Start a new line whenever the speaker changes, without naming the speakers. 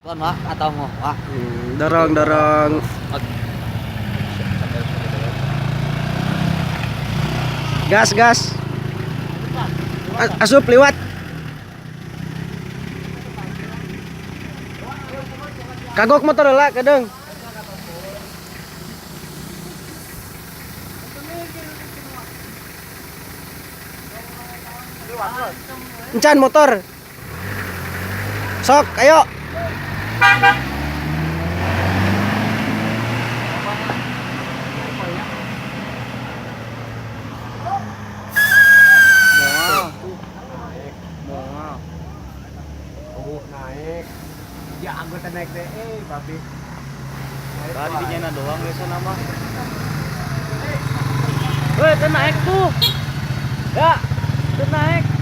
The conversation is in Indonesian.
Tuan Wak atau ngoh Wak?
Dorong dorong. Gas gas. Asup liwat. Kagok motor lah kadang. Encan motor. Sok, ayo.
Naik. Ya anggota naik deh, babi.
Tadi dinyana doang ya sana mah. Weh, naik tuh. Ya, naik.